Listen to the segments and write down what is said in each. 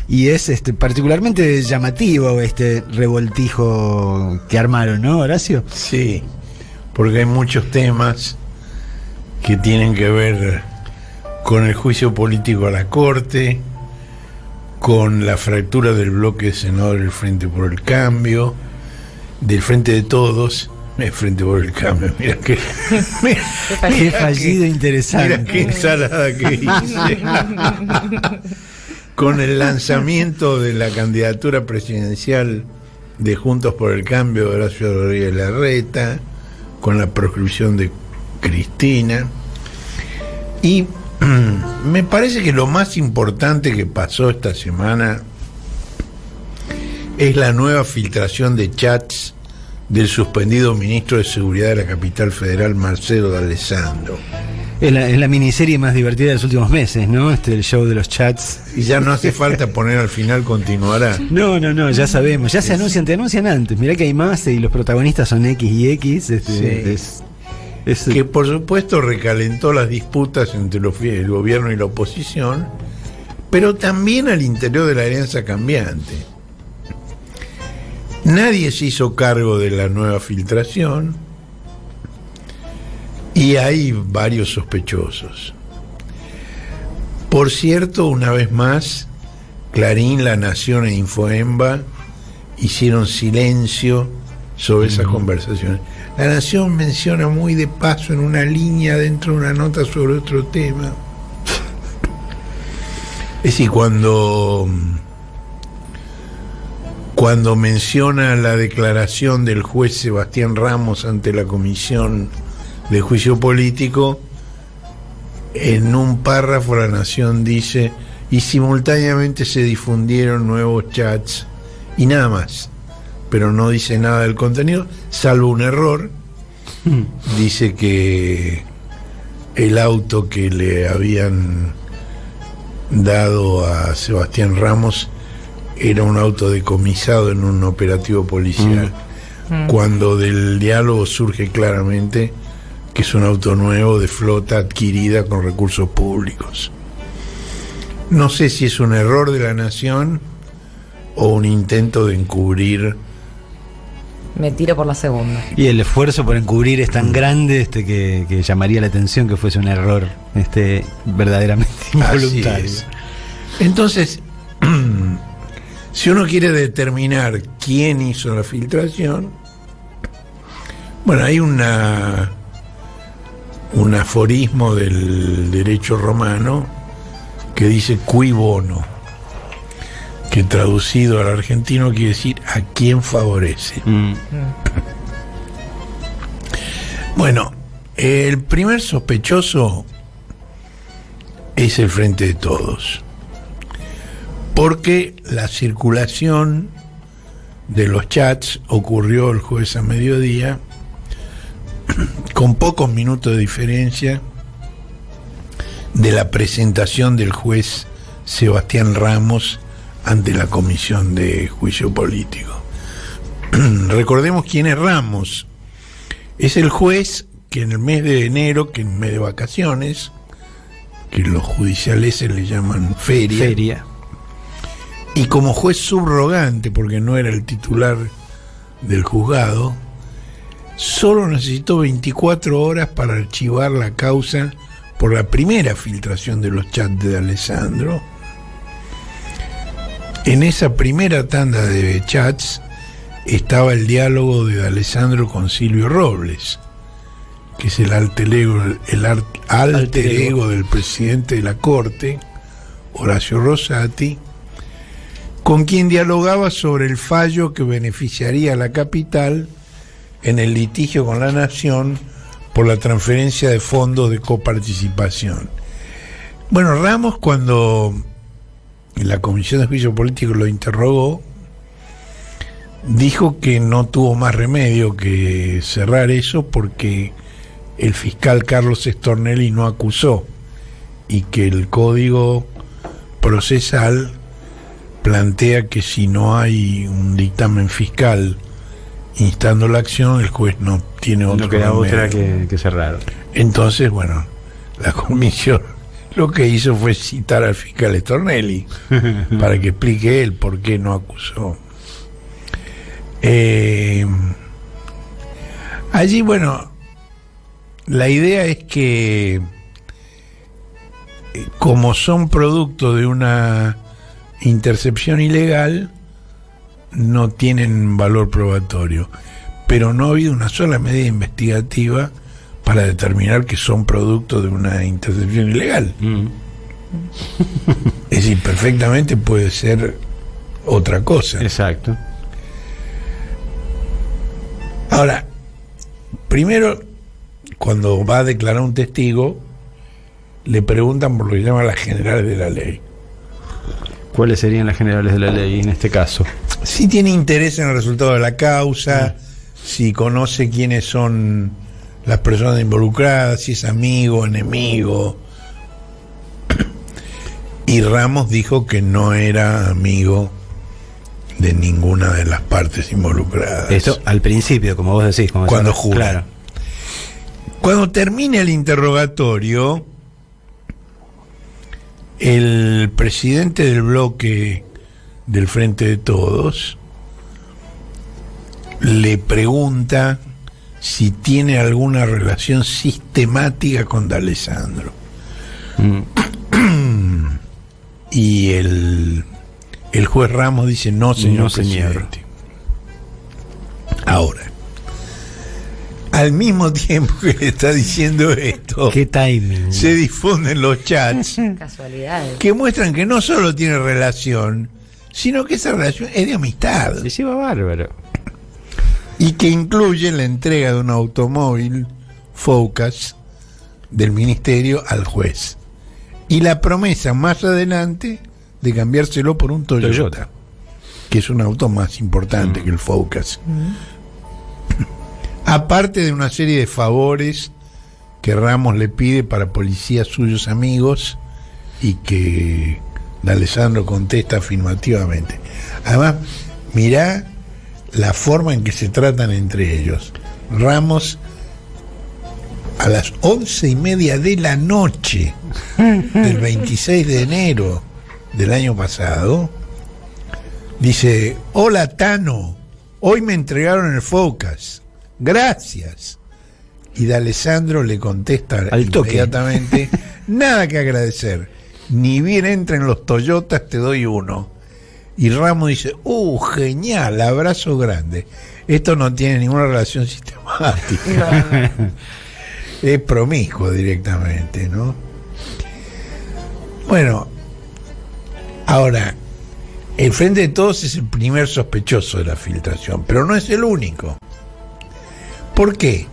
y es particularmente llamativo este revoltijo que armaron, ¿no, Horacio? Sí, porque hay muchos temas que tienen que ver con el juicio político a la Corte, con la fractura del bloque de senadores del Frente por el Cambio, del Frente de Todos, el Frente por el Cambio, mira qué fallido interesante. Mira qué ensalada que hice. Con el lanzamiento de la candidatura presidencial de Juntos por el Cambio de Horacio Rodríguez Larreta, con la proscripción de Cristina. Y me parece que lo más importante que pasó esta semana es la nueva filtración de chats del suspendido ministro de Seguridad de la capital federal, Marcelo D'Alessandro. Es la miniserie más divertida de los últimos meses, ¿no? El show de los chats. Y ya no hace falta poner al final continuará. No, ya sabemos, ya te anuncian antes. Mirá que hay más y los protagonistas son X y X. Que por supuesto recalentó las disputas entre el gobierno y la oposición, pero también al interior de la alianza cambiante. Nadie se hizo cargo de la nueva filtración y hay varios sospechosos. Por cierto, una vez más, Clarín, La Nación e Infoemba hicieron silencio sobre esas conversaciones. La Nación menciona muy de paso en una línea dentro de una nota sobre otro tema. Es decir, cuando menciona la declaración del juez Sebastián Ramos ante la Comisión de Juicio Político, en un párrafo La Nación dice: y simultáneamente se difundieron nuevos chats, y nada más, pero no dice nada del contenido, salvo un error. Dice que el auto que le habían dado a Sebastián Ramos era un auto decomisado en un operativo policial, cuando del diálogo surge claramente que es un auto nuevo de flota adquirida con recursos públicos. No sé si es un error de La Nación o un intento de encubrir. Me tiro por la segunda. Y el esfuerzo por encubrir es tan grande que llamaría la atención que fuese un error verdaderamente involuntario. Entonces, si uno quiere determinar quién hizo la filtración, bueno, hay un aforismo del derecho romano que dice cui bono, que traducido al argentino quiere decir a quién favorece. Bueno, el primer sospechoso es el Frente de Todos, porque la circulación de los chats ocurrió el jueves a mediodía, con pocos minutos de diferencia de la presentación del juez Sebastián Ramos ante la Comisión de Juicio Político. Recordemos quién es Ramos. Es el juez que en el mes de enero, que en el mes de vacaciones, que los judiciales se le llaman feria, y como juez subrogante, porque no era el titular del juzgado, solo necesitó 24 horas para archivar la causa por la primera filtración de los chats de D'Alessandro. En esa primera tanda de chats estaba el diálogo de D'Alessandro con Silvio Robles, que es el alter ego del presidente de la Corte, Horacio Rosati, con quien dialogaba sobre el fallo que beneficiaría a la capital en el litigio con La Nación por la transferencia de fondos de coparticipación. Bueno, Ramos, cuando la Comisión de Juicio Político lo interrogó, dijo que no tuvo más remedio que cerrar eso porque el fiscal Carlos Stornelli no acusó y que el Código Procesal plantea que si no hay un dictamen fiscal instando la acción, el juez no tiene otro remedio. No queda otra que cerrar. Entonces, bueno, la comisión lo que hizo fue citar al fiscal Stornelli para que explique él por qué no acusó. Allí, bueno, la idea es que como son producto de una intercepción ilegal, no tienen valor probatorio, pero no ha habido una sola medida investigativa para determinar que son producto de una intercepción ilegal. Es decir, perfectamente puede ser otra cosa. Exacto. Ahora, primero, cuando va a declarar un testigo, le preguntan por lo que llaman las generales de la ley. ¿Cuáles serían las generales de la ley en este caso? Si tiene interés en el resultado de la causa, si conoce quiénes son las personas involucradas, si es amigo, enemigo. Y Ramos dijo que no era amigo de ninguna de las partes involucradas. Esto al principio, como vos decís. Cuando jura. Claro. Cuando termine el interrogatorio, el presidente del bloque del Frente de Todos le pregunta si tiene alguna relación sistemática con D'Alessandro. Y el juez Ramos dice: no, señor, no, señor. presidente. Ahora, al mismo tiempo que le está diciendo esto, ¿qué timing? se difunden los chats Casualidades. que muestran que no solo tiene relación, sino que esa relación es de amistad. Se lleva bárbaro. Y que incluye la entrega de un automóvil Focus del ministerio al juez. Y la promesa más adelante de cambiárselo por un Toyota, que es un auto más importante que el Focus. Aparte de una serie de favores que Ramos le pide para policías suyos amigos y que D'Alessandro contesta afirmativamente. Además, mirá la forma en que se tratan entre ellos. Ramos, a las 11:30 de la noche del 26 de enero del año pasado, dice: hola Tano, hoy me entregaron el Focus, gracias. Y D'Alessandro le contesta al inmediatamente: nada que agradecer, ni bien entren los Toyotas te doy uno. Y Ramos dice: genial, abrazo grande. Esto no tiene ninguna relación sistemática. Es promiscuo directamente, ¿no? Bueno, ahora, el Frente de Todos es el primer sospechoso de la filtración, pero no es el único. ¿Por qué?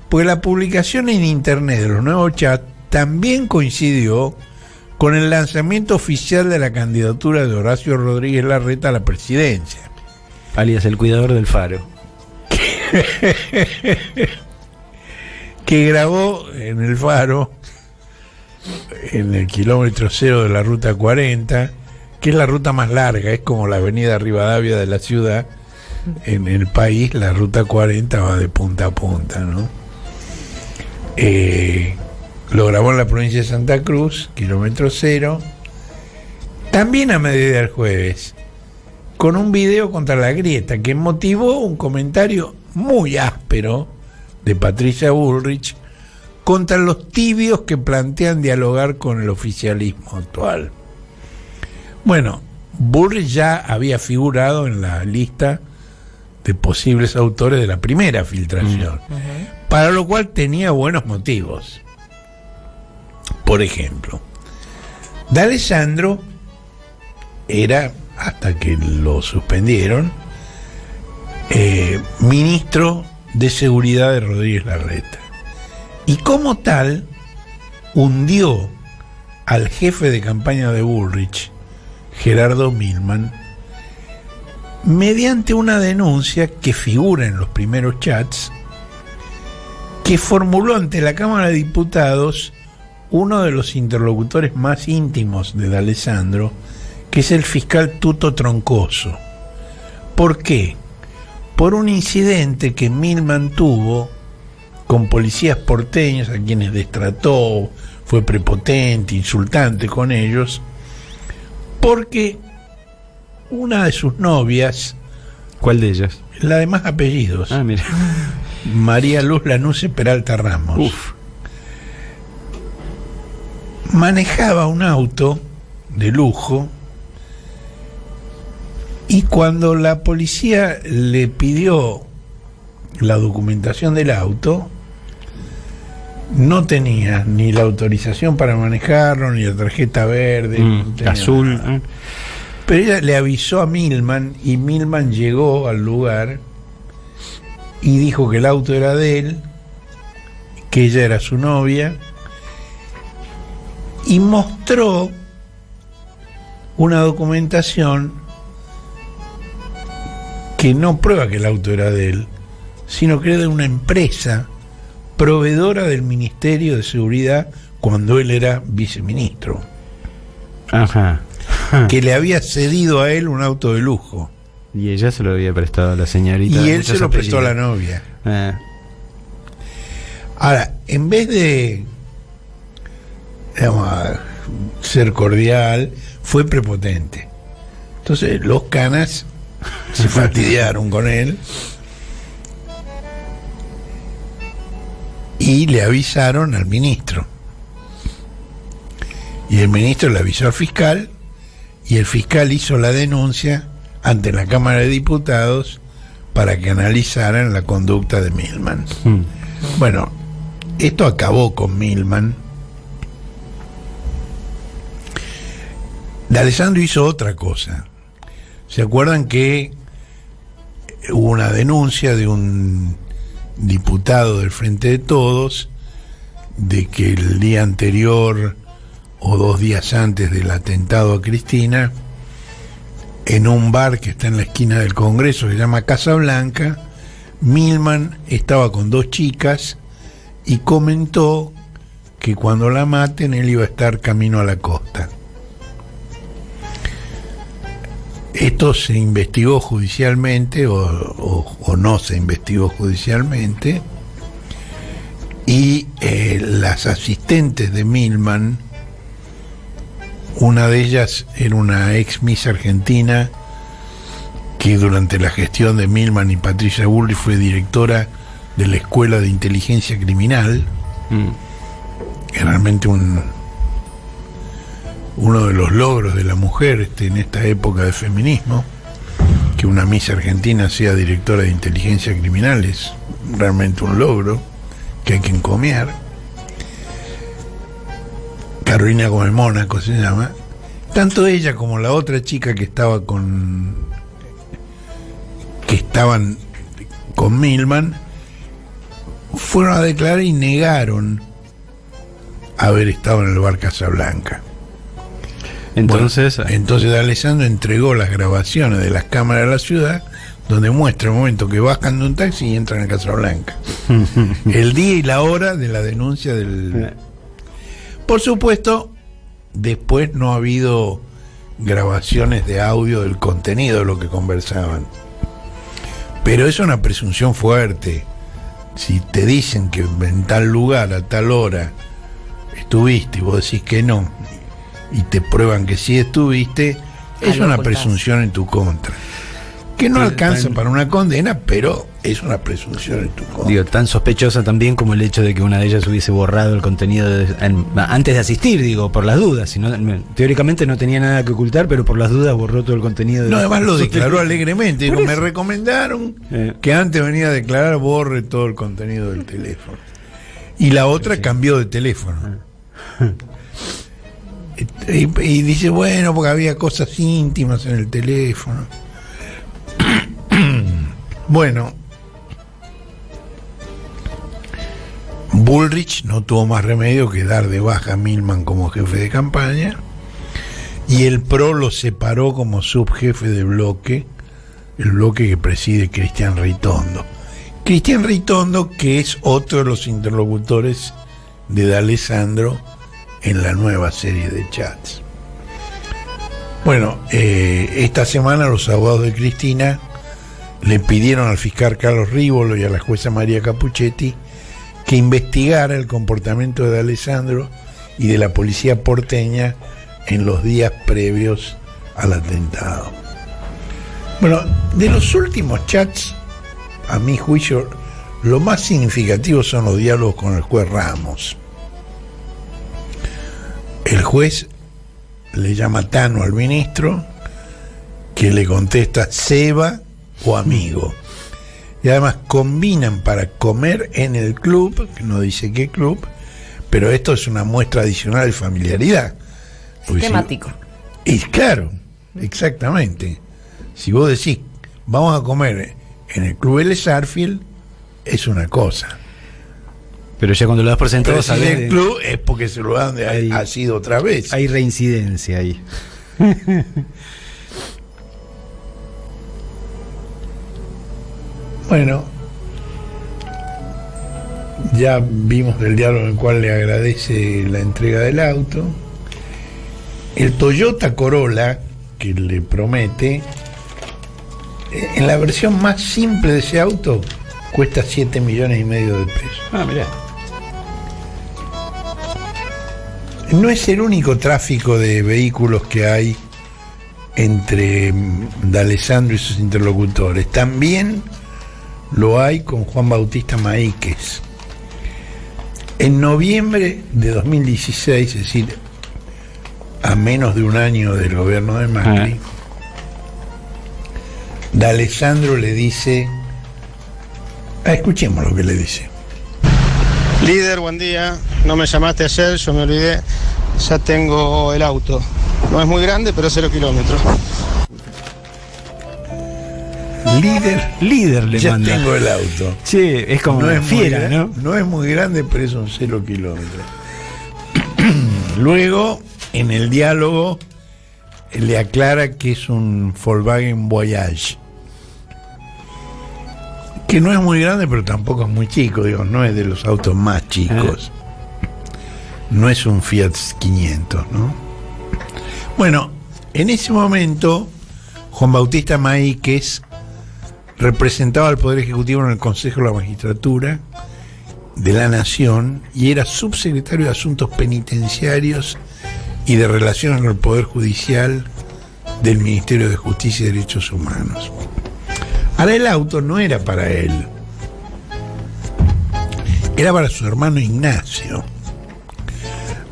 Porque la publicación en internet de los nuevos chats también coincidió con el lanzamiento oficial de la candidatura de Horacio Rodríguez Larreta a la presidencia. Alias el cuidador del faro. Que grabó en el Faro, en el kilómetro 0 de la ruta 40, que es la ruta más larga, es como la avenida Rivadavia de la ciudad. En el país la ruta 40 va de punta a punta, ¿no? Lo grabó en la provincia de Santa Cruz, kilómetro 0, también a mediodía del jueves, con un video contra la grieta que motivó un comentario muy áspero de Patricia Bullrich contra los tibios que plantean dialogar con el oficialismo actual. Bueno, Bullrich ya había figurado en la lista de posibles autores de la primera filtración, para lo cual tenía buenos motivos. Por ejemplo, D'Alessandro era, hasta que lo suspendieron, ministro de Seguridad de Rodríguez Larreta. Y como tal, hundió al jefe de campaña de Bullrich, Gerardo Milman, mediante una denuncia que figura en los primeros chats, que formuló ante la Cámara de Diputados uno de los interlocutores más íntimos de D'Alessandro, que es el fiscal Tuto Troncoso. ¿Por qué? Por un incidente que Milman tuvo con policías porteños a quienes destrató, fue prepotente, insultante con ellos, porque una de sus novias, ¿Cuál de ellas? la de más apellidos, Mira. María Luz Lanusse Peralta Ramos, Uf. manejaba un auto de lujo, y cuando la policía le pidió la documentación del auto, no tenía ni la autorización para manejarlo, ni la tarjeta verde, no tenía Azul. nada. Pero ella le avisó a Milman, y Milman llegó al lugar y dijo que el auto era de él, que ella era su novia, y mostró una documentación que no prueba que el auto era de él, sino que era de una empresa proveedora del Ministerio de Seguridad cuando él era viceministro, Ajá. que le había cedido a él un auto de lujo, Y ella se lo había prestado a la señorita. y de él muchos se lo prestó a la apellidos. novia. Ah, Ahora, en vez de, digamos, ser cordial, fue prepotente. Entonces los canas se fastidiaron con él y le avisaron al ministro. Y el ministro le avisó al fiscal, y el fiscal hizo la denuncia ante la Cámara de Diputados para que analizaran la conducta de Milman. Bueno, esto acabó con Milman. D'Alessandro hizo otra cosa. ¿Se acuerdan que hubo una denuncia de un diputado del Frente de Todos de que el día anterior o 2 días antes del atentado a Cristina, en un bar que está en la esquina del Congreso, que se llama Casa Blanca, Milman estaba con 2 chicas y comentó que cuando la maten él iba a estar camino a la costa? Esto se investigó judicialmente o no se investigó judicialmente, y las asistentes de Milman, una de ellas era una ex Miss Argentina que durante la gestión de Milman y Patricia Bullrich fue directora de la Escuela de Inteligencia Criminal. Realmente uno de los logros de la mujer en esta época de feminismo, que una Miss Argentina sea directora de inteligencia criminal, es realmente un logro que hay que encomiar. Carolina Gómez Mónaco se llama. Tanto ella como la otra chica que estaban con Milman fueron a declarar y negaron haber estado en el bar Casablanca. entonces. Bueno, entonces D'Alessandro entregó las grabaciones de las cámaras de la ciudad donde muestra el momento que bajan de un taxi y entran a Casablanca. El día y la hora de la denuncia del... Por supuesto, después no ha habido grabaciones de audio del contenido de lo que conversaban. Pero es una presunción fuerte. Si te dicen que en tal lugar, a tal hora, estuviste y vos decís que no, y te prueban que sí estuviste, es una presunción en tu contra. Que no alcanza para una condena, pero es una presunción en tu contra. Digo, tan sospechosa también como el hecho de que una de ellas hubiese borrado el contenido antes de asistir, digo, por las dudas. Si no, teóricamente no tenía nada que ocultar, pero por las dudas borró todo el contenido. No, además lo declaró alegremente. Digo, me recomendaron que antes de venir a declarar borre todo el contenido del teléfono. Y la otra cambió de teléfono. Y dice, bueno, porque había cosas íntimas en el teléfono. Bueno, Bullrich no tuvo más remedio que dar de baja a Milman como jefe de campaña, y el PRO lo separó como subjefe de bloque, el bloque que preside Cristian Ritondo. Cristian Ritondo, que es otro de los interlocutores de D'Alessandro en la nueva serie de chats. Bueno, esta semana los abogados de Cristina le pidieron al fiscal Carlos Rívolo y a la jueza María Capuchetti que investigara el comportamiento de D'Alessandro y de la policía porteña en los días previos al atentado. Bueno, de los últimos chats, a mi juicio, lo más significativo son los diálogos con el juez Ramos. El juez le llama Tano al ministro, que le contesta Seba o amigo. Y además combinan para comer en el club, que no dice qué club, pero esto es una muestra adicional de familiaridad. Temático. Y claro, exactamente. Si vos decís, vamos a comer en el club L. Sarfield, es una cosa. Pero ya cuando lo das por sentado, Pero si el club es porque se lo dan ha sido otra vez. Hay reincidencia ahí. Bueno, ya vimos el diálogo en el cual le agradece la entrega del auto. El Toyota Corolla que le promete, en la versión más simple de ese auto, cuesta 7,5 millones de pesos. Ah, mirá. No es el único tráfico de vehículos que hay entre D'Alessandro y sus interlocutores. También lo hay con Juan Bautista Maíquez. En noviembre de 2016, es decir, a menos de un año del gobierno de Macri, D'Alessandro le dice, escuchemos lo que le dice. Líder, buen día. No me llamaste ayer, yo me olvidé. Ya tengo el auto. No es muy grande, pero 0 kilómetros. Líder le ya manda. Tengo el auto. Sí, es como no una es fiera, muy, ¿no? No es muy grande, pero son 0 kilómetros. Luego, en el diálogo, le aclara que es un Volkswagen Voyage. Que no es muy grande, pero tampoco es muy chico, digo, no es de los autos más chicos. No es un Fiat 500, ¿no? Bueno, en ese momento, Juan Bautista Maíquez representaba al Poder Ejecutivo en el Consejo de la Magistratura de la Nación y era subsecretario de Asuntos Penitenciarios y de Relaciones con el Poder Judicial del Ministerio de Justicia y Derechos Humanos. Ahora, el auto no era para él, era para su hermano Ignacio.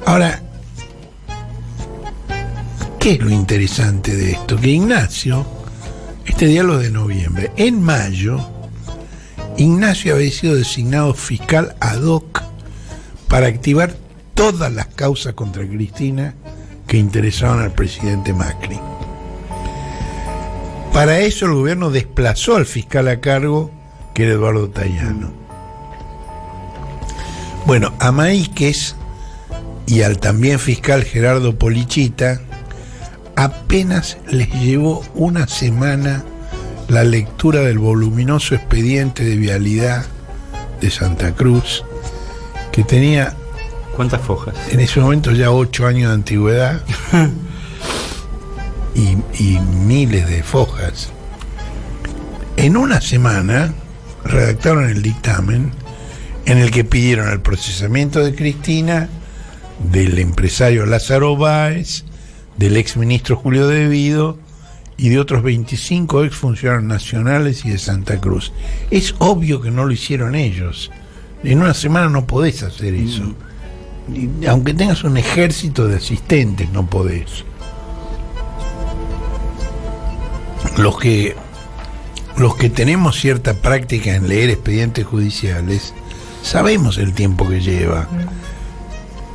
Ahora, ¿qué es lo interesante de esto? Que Ignacio, este diálogo de noviembre, en mayo, Ignacio había sido designado fiscal ad hoc para activar todas las causas contra Cristina que interesaban al presidente Macri. Para eso el gobierno desplazó al fiscal a cargo, que era Eduardo Tayano. Bueno, a Maíquez y al también fiscal Gerardo Polichita apenas les llevó una semana la lectura del voluminoso expediente de vialidad de Santa Cruz, que tenía... ¿Cuántas fojas? En ese momento ya 8 años de antigüedad y miles de fojas. En una semana redactaron el dictamen en el que pidieron el procesamiento de Cristina, del empresario Lázaro Báez, del exministro Julio De Vido y de otros 25 exfuncionarios nacionales y de Santa Cruz. Es obvio que no lo hicieron ellos. En una semana no podés hacer eso. Y aunque tengas un ejército de asistentes, no podés. Los que tenemos cierta práctica en leer expedientes judiciales, sabemos el tiempo que lleva.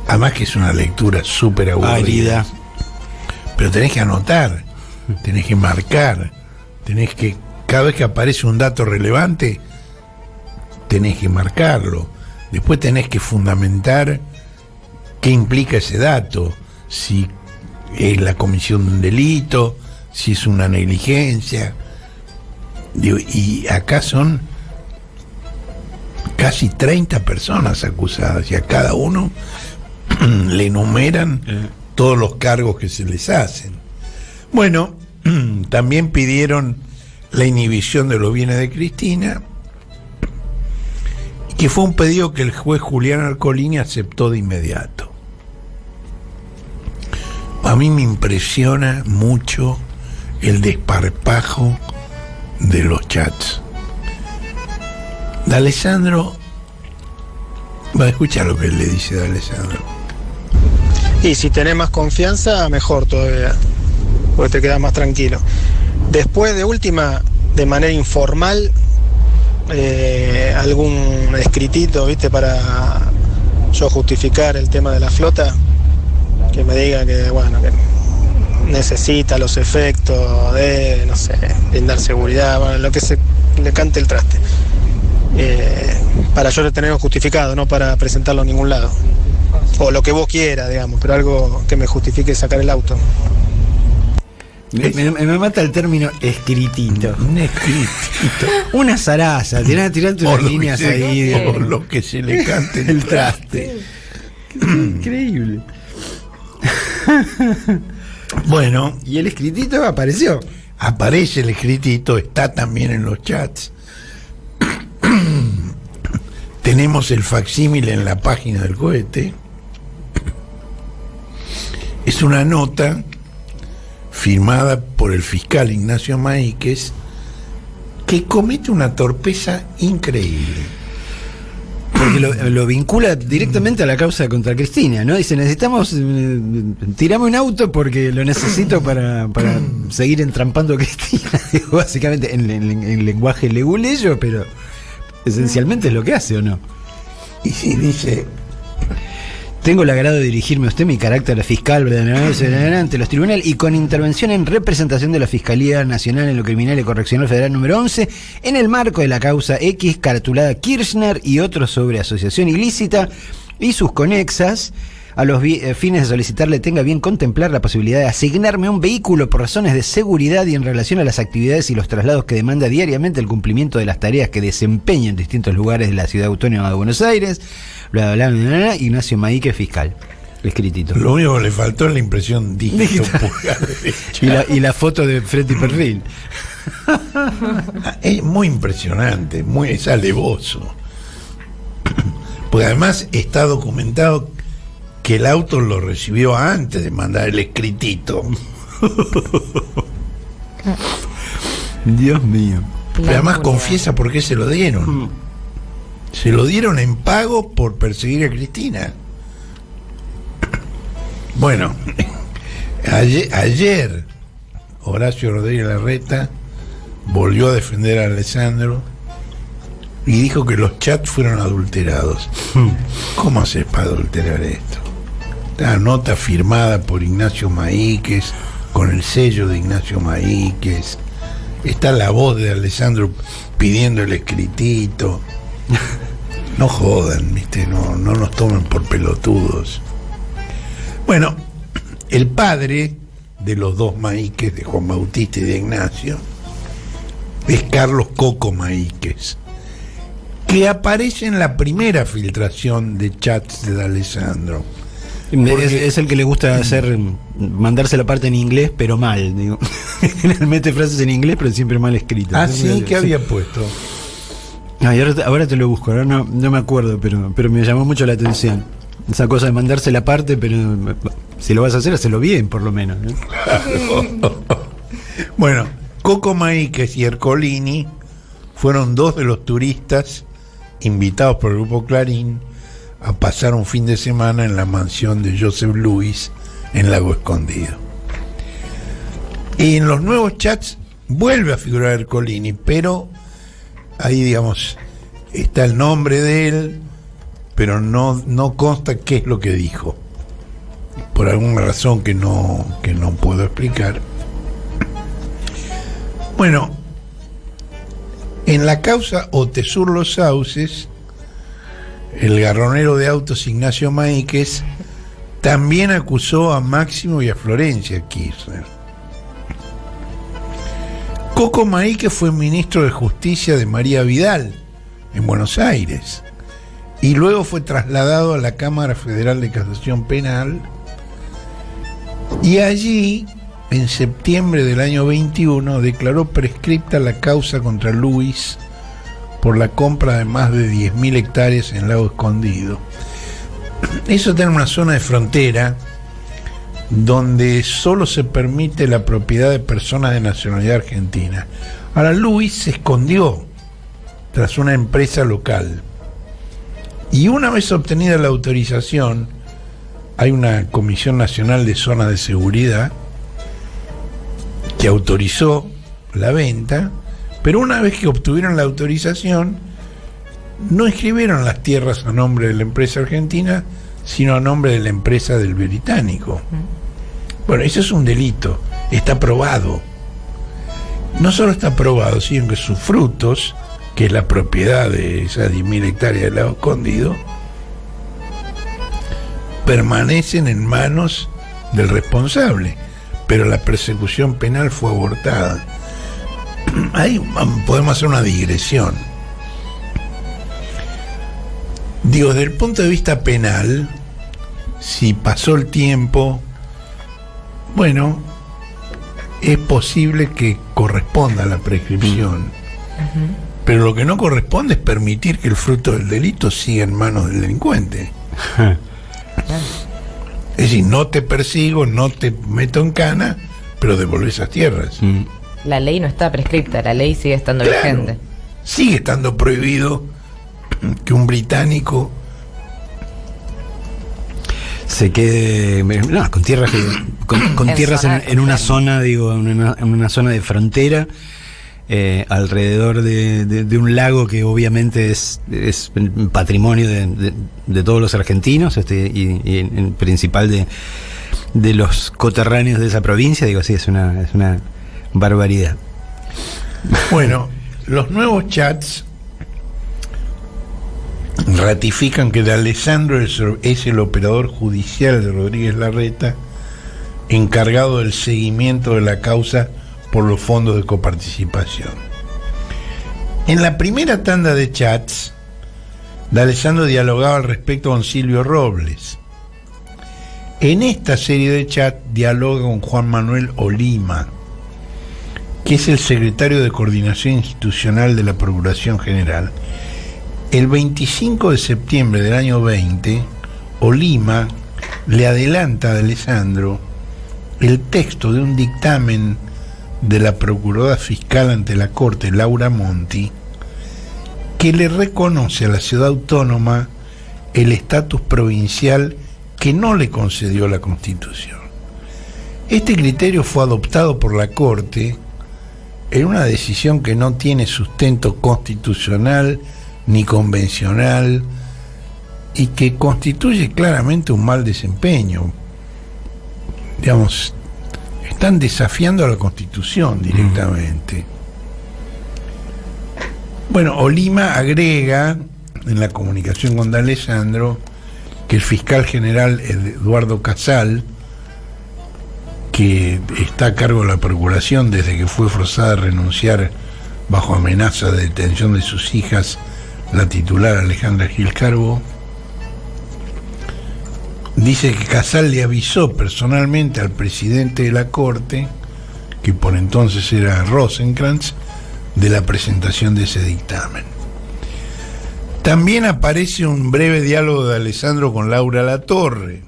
Además que es una lectura súper aburrida. Pero tenés que anotar, tenés que marcar, tenés que, cada vez que aparece un dato relevante, tenés que marcarlo. Después tenés que fundamentar qué implica ese dato, si es la comisión de un delito, si es una negligencia. Y acá son casi 30 personas acusadas y a cada uno le enumeran todos los cargos que se les hacen. Bueno, también pidieron la inhibición de los bienes de Cristina, que fue un pedido que el juez Julián Arcolini aceptó de inmediato. a mí me impresiona mucho el desparpajo de los chats. D'Alessandro, va a escuchar lo que le dice D'Alessandro. Y si tenés más confianza, mejor todavía, porque te quedas más tranquilo. Después, de última, de manera informal, algún escritito, ¿viste? Para yo justificar el tema de la flota, que me diga que, bueno, que necesita los efectos de, no sé, brindar seguridad, bueno, lo que se le cante el traste. Para yo tenerlo justificado, no para presentarlo a ningún lado. O lo que vos quieras, digamos, pero algo que me justifique sacar el auto. Me mata el término escritito. Un escritito. Una zaraza, tirate unas líneas ahí. Por lo que se le cante el traste. Increíble. Bueno. Y el escritito apareció. Aparece el escritito, está también en los chats. Tenemos el facsímile en la página del cohete. Es una nota firmada por el fiscal Ignacio Maíquez, que comete una torpeza increíble. Porque lo vincula directamente a la causa contra Cristina, ¿no? Dice, necesitamos, tirame un auto porque lo necesito para seguir entrampando a Cristina. Digo, básicamente en lenguaje leguleyo, pero esencialmente es lo que hace, ¿o no? Y sí, dice... Tengo el agrado de dirigirme a usted, mi carácter fiscal, ante los tribunales y con intervención en representación de la Fiscalía Nacional en lo Criminal y Correccional Federal número 11, en el marco de la causa X, caratulada Kirchner y otros sobre asociación ilícita y sus conexas, a los fines de solicitarle tenga bien contemplar la posibilidad de asignarme un vehículo por razones de seguridad y en relación a las actividades y los traslados que demanda diariamente el cumplimiento de las tareas que desempeña en distintos lugares de la Ciudad Autónoma de Buenos Aires, bla, bla, bla, bla, bla. Ignacio Maíquez, fiscal. Escritito. Lo único que le faltó es la impresión dígito y la foto de frente y perfil. Es muy impresionante, es alevoso. Porque además está documentado que el auto lo recibió antes de mandar el escritito. Dios mío. Pero además confiesa por qué se lo dieron. Se lo dieron en pago por perseguir a Cristina. Bueno, ayer Horacio Rodríguez Larreta volvió a defender a Alessandro y dijo que los chats fueron adulterados. ¿Cómo haces para adulterar esto? La nota firmada por Ignacio Maíquez, con el sello de Ignacio Maíquez. Está la voz de Alessandro pidiendo el escritito. No jodan, ¿viste? No nos tomen por pelotudos. Bueno, el padre de los dos Maíquez, de Juan Bautista y de Ignacio, es Carlos Coco Maíquez, que aparece en la primera filtración de chats de D'Alessandro. Es el que le gusta mandarse la parte en inglés, pero mal, digo. Generalmente frases en inglés, pero siempre mal escritas. Ah, sí, ¿qué había puesto? Ay, ahora te lo busco, ahora no me acuerdo, pero me llamó mucho la atención. Esa cosa de mandarse la parte, pero si lo vas a hacer, hacelo bien, por lo menos, ¿no? Claro. Bueno, Coco Maíquez y Ercolini fueron dos de los turistas invitados por el Grupo Clarín a pasar un fin de semana en la mansión de Joseph Luis en Lago Escondido. Y en los nuevos chats vuelve a figurar Ercolini, pero ahí, digamos, está el nombre de él, pero no consta qué es lo que dijo, por alguna razón que no puedo explicar. Bueno, en la causa Otesur Los Sauces, el garronero de autos Ignacio Maíquez también acusó a Máximo y a Florencia Kirchner. Coco Maíquez fue ministro de Justicia de María Vidal en Buenos Aires y luego fue trasladado a la Cámara Federal de Casación Penal, y allí, en septiembre del año 21, declaró prescripta la causa contra Luis por la compra de más de 10.000 hectáreas en Lago Escondido. Eso está en una zona de frontera donde solo se permite la propiedad de personas de nacionalidad argentina. Ahora Luis se escondió tras una empresa local y una vez obtenida la autorización, hay una Comisión Nacional de Zonas de Seguridad que autorizó la venta, pero una vez que obtuvieron la autorización no inscribieron las tierras a nombre de la empresa argentina, sino a nombre de la empresa del británico. Bueno, eso es un delito, está probado. No solo está probado, sino que sus frutos, que es la propiedad de esas 10.000 hectáreas del lago escondido, permanecen en manos del responsable, pero la persecución penal fue abortada. Ahí podemos hacer una digresión. Digo, desde el punto de vista penal, si pasó el tiempo, bueno, es posible que corresponda a la prescripción. Pero lo que no corresponde es permitir que el fruto del delito siga en manos del delincuente. Es decir, no te persigo, no te meto en cana, pero devolvé esas tierras. La ley no está prescripta, la ley sigue estando Claro, vigente. sigue estando prohibido que un británico se quede con tierras con En tierras zona en una de zona, digo, en una zona de frontera, alrededor de un lago que obviamente es patrimonio de todos los argentinos, y en principal de los coterráneos de esa provincia. Digo, sí, es una barbaridad. Bueno, los nuevos chats ratifican que D'Alessandro es el operador judicial de Rodríguez Larreta, encargado del seguimiento de la causa por los fondos de coparticipación. En la primera tanda de chats, D'Alessandro dialogaba al respecto con Silvio Robles. En esta serie de chats dialoga con Juan Manuel Olima, que es el secretario de Coordinación Institucional de la Procuración General. El 25 de septiembre del año 20, Olima le adelanta a D'Alessandro el texto de un dictamen de la Procuradora Fiscal ante la Corte, Laura Monti, que le reconoce a la ciudad autónoma el estatus provincial que no le concedió la Constitución. Este criterio fue adoptado por la Corte en una decisión que no tiene sustento constitucional ni convencional y que constituye claramente un mal desempeño. Digamos, están desafiando a la Constitución directamente. Bueno, Olima agrega en la comunicación con D'Alessandro que el fiscal general Eduardo Casal, que está a cargo de la procuración desde que fue forzada a renunciar bajo amenaza de detención de sus hijas, la titular Alejandra Gil Carbó, dice que Casal le avisó personalmente al presidente de la Corte, que por entonces era Rosenkrantz, de la presentación de ese dictamen. También aparece un breve diálogo de D'Alessandro con Laura Latorre,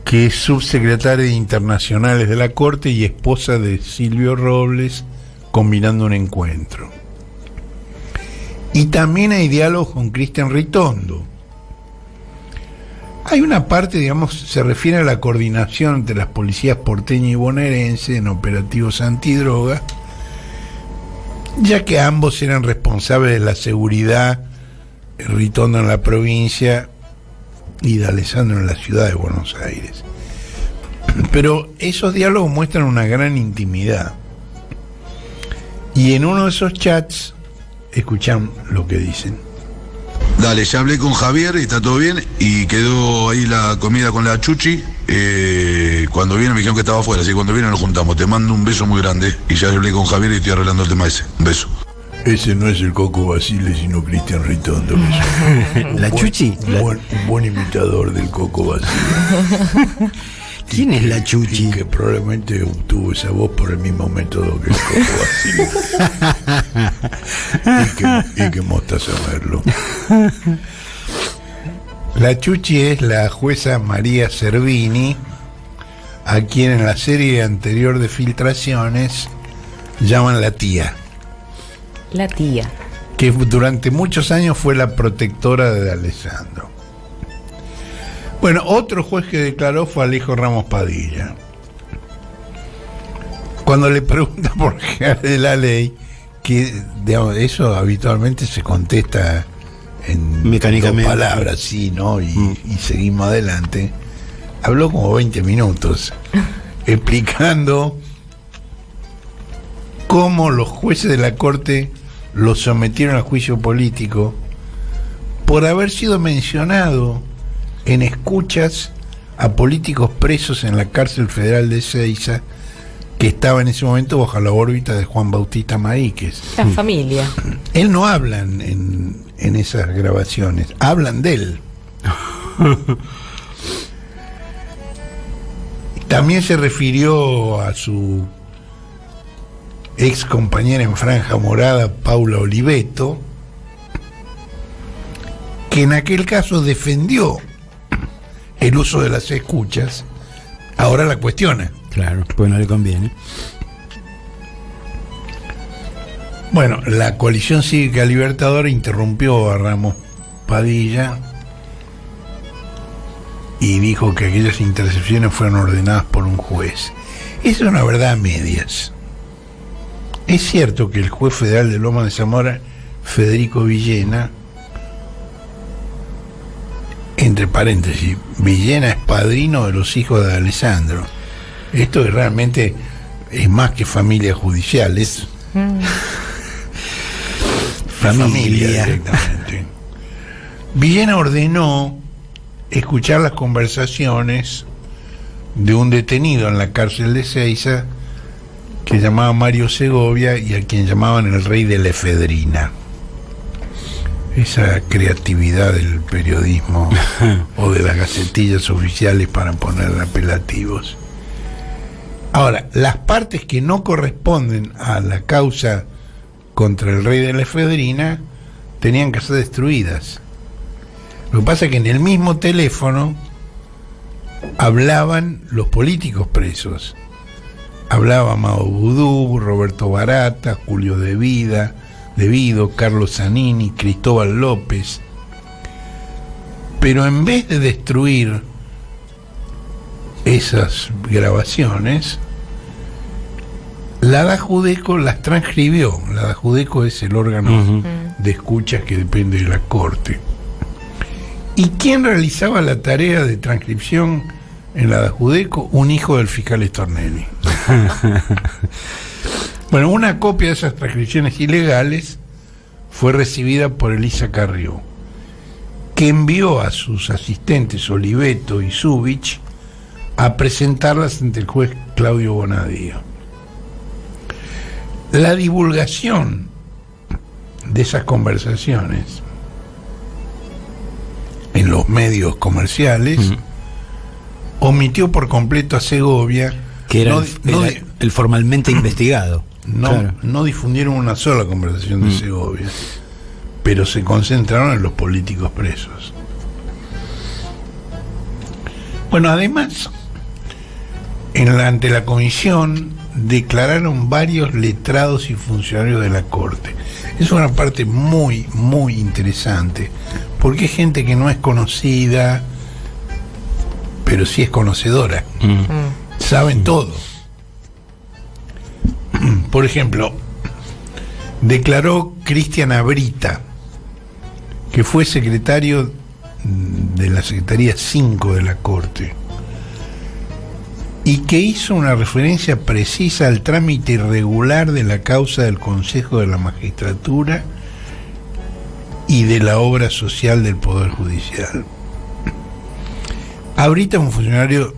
que es subsecretaria de Internacionales de la Corte y esposa de Silvio Robles, combinando un encuentro. Y también hay diálogos con Cristian Ritondo. Hay una parte, digamos, se refiere a la coordinación entre las policías porteña y bonaerense en operativos antidroga, ya que ambos eran responsables de la seguridad, Ritondo en la provincia y D'Alessandro en la ciudad de Buenos Aires. Pero esos diálogos muestran una gran intimidad. Y en uno de esos chats, escuchan lo que dicen. Dale, ya hablé con Javier y está todo bien. Y quedó ahí la comida con la Chuchi. Cuando viene me dijeron que estaba afuera, así que cuando viene nos juntamos. Te mando un beso muy grande. Y ya hablé con Javier y estoy arreglando el tema ese. Un beso. Ese no es el Coco Basile, sino Cristian Ritondo. ¿La Chuchi? Un buen imitador del Coco Basile. ¿Quién es la Chuchi? Y que probablemente obtuvo esa voz por el mismo método que el Coco Basile. y que Mostaza Merlo. La Chuchi es la jueza María Servini, a quien en la serie anterior de Filtraciones llaman la tía. La tía. Que durante muchos años fue la protectora de Alessandro. Bueno, otro juez que declaró fue Alejo Ramos Padilla. Cuando le pregunta por qué de la ley, que digamos, eso habitualmente se contesta en mecánicamente, dos palabras, sí, ¿no? Y seguimos adelante. Habló como 20 minutos explicando cómo los jueces de la Corte lo sometieron a juicio político por haber sido mencionado en escuchas a políticos presos en la cárcel federal de Ezeiza, que estaba en ese momento bajo la órbita de Juan Bautista Maíquez. La familia. Él no habla en esas grabaciones, hablan de él. También se refirió a su ex compañera en franja morada, Paula Oliveto, que en aquel caso defendió el uso de las escuchas, ahora la cuestiona. Claro, pues no le conviene. Bueno, la Coalición Cívica Libertadora interrumpió a Ramos Padilla y dijo que aquellas intercepciones fueron ordenadas por un juez. Esa es una verdad a medias. Es cierto que el juez federal de Lomas de Zamora, Federico Villena, entre paréntesis, Villena es padrino de los hijos de Alessandro. Esto realmente es más que familia judicial, es familia directamente. Villena ordenó escuchar las conversaciones de un detenido en la cárcel de Ezeiza que llamaba Mario Segovia y a quien llamaban el rey de la efedrina. Esa creatividad del periodismo o de las gacetillas oficiales para poner apelativos. Ahora, las partes que no corresponden a la causa contra el rey de la efedrina tenían que ser destruidas. Lo que pasa es que en el mismo teléfono hablaban los políticos presos. Hablaba Mao Vudú, Roberto Barata, Julio Devido, Carlos Zanini, Cristóbal López. Pero en vez de destruir esas grabaciones, la DAJUDECO las transcribió. La DAJUDECO es el órgano de escuchas que depende de la Corte. ¿Y quién realizaba la tarea de transcripción en la DAJUDECO? Un hijo del fiscal Stornelli. Bueno, una copia de esas transcripciones ilegales fue recibida por Elisa Carrió, que envió a sus asistentes Oliveto y Zubich a presentarlas ante el juez Claudio Bonadío. La divulgación de esas conversaciones en los medios comerciales omitió por completo a Segovia, que era el formalmente investigado. No difundieron una sola conversación de Segovia, pero se concentraron en los políticos presos. Bueno, además, ante la comisión declararon varios letrados y funcionarios de la Corte. Es una parte muy, muy interesante, porque es gente que no es conocida, pero sí es conocedora. Saben todo. Por ejemplo, declaró Cristian Abrita, que fue secretario de la Secretaría 5 de la Corte, y que hizo una referencia precisa al trámite irregular de la causa del Consejo de la Magistratura y de la obra social del Poder Judicial. Abrita es un funcionario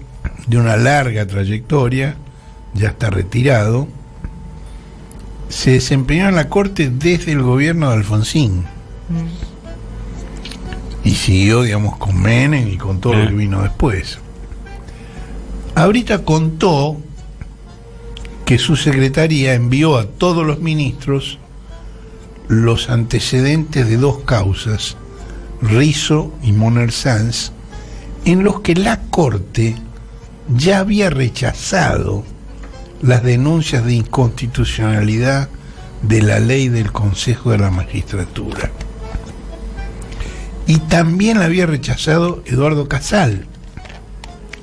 de una larga trayectoria, ya está retirado, se desempeñó en la Corte desde el gobierno de Alfonsín y siguió, digamos, con Menem y con todo lo que vino después. Abrita contó que su secretaría envió a todos los ministros los antecedentes de dos causas Rizzo y Moner Sanz, en los que la Corte ya había rechazado las denuncias de inconstitucionalidad de la ley del Consejo de la Magistratura. Y también la había rechazado Eduardo Casal,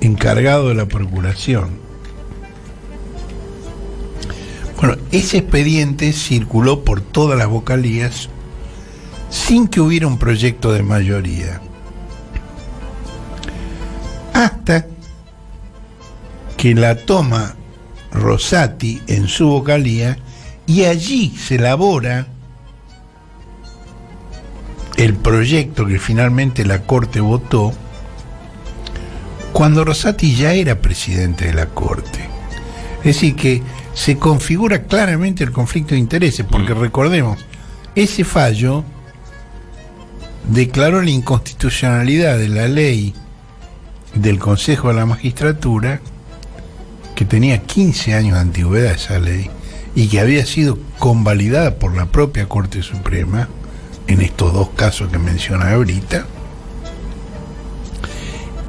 encargado de la Procuración. Bueno, ese expediente circuló por todas las vocalías sin que hubiera un proyecto de mayoría. Hasta que la toma Rosati en su vocalía y allí se elabora el proyecto que finalmente la Corte votó cuando Rosati ya era presidente de la Corte. Es decir, que se configura claramente el conflicto de intereses, porque recordemos, ese fallo declaró la inconstitucionalidad de la ley del Consejo de la Magistratura, que tenía 15 años de antigüedad esa ley, y que había sido convalidada por la propia Corte Suprema, en estos dos casos que menciona ahorita,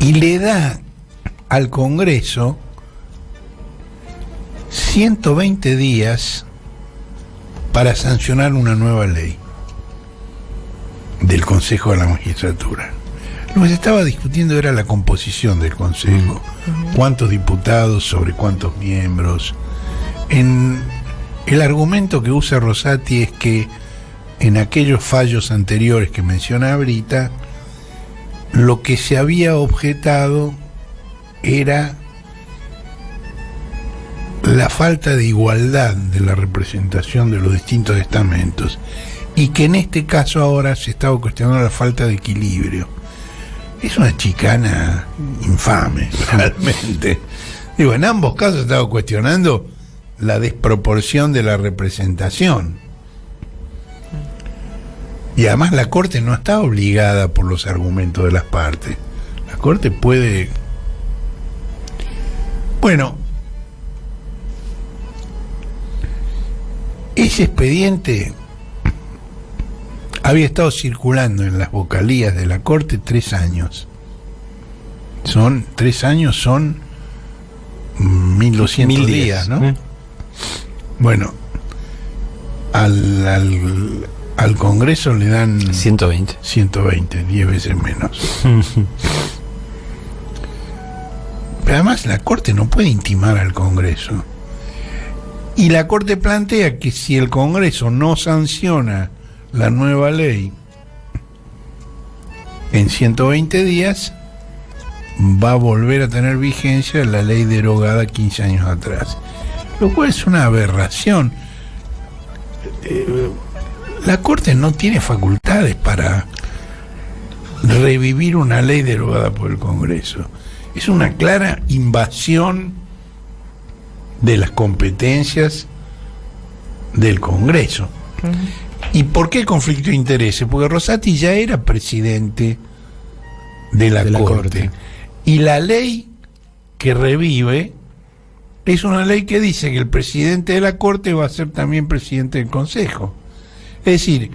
y le da al Congreso 120 días para sancionar una nueva ley del Consejo de la Magistratura. Lo que se estaba discutiendo era la composición del Consejo, cuántos diputados sobre cuántos miembros. El argumento que usa Rosati es que en aquellos fallos anteriores que menciona ahorita, lo que se había objetado era la falta de igualdad de la representación de los distintos estamentos, y que en este caso ahora se estaba cuestionando la falta de equilibrio. Es una chicana infame, realmente. Digo, en ambos casos se estaba cuestionando la desproporción de la representación. Y además la Corte no está obligada por los argumentos de las partes. La Corte puede... Bueno, ese expediente había estado circulando en las vocalías de la Corte 3 años. Son 3 años, son 1200 días, ¿no? Bueno, al Congreso le dan 120, 10 veces menos. Pero además la Corte no puede intimar al Congreso. Y la Corte plantea que si el Congreso no sanciona la nueva ley en 120 días, va a volver a tener vigencia la ley derogada 15 años atrás. Lo cual es una aberración. La Corte no tiene facultades para revivir una ley derogada por el Congreso. Es una clara invasión de las competencias del Congreso. ¿Y por qué conflicto de intereses? Porque Rosati ya era presidente de la Corte. Y la ley que revive es una ley que dice que el presidente de la Corte va a ser también presidente del Consejo. Es decir,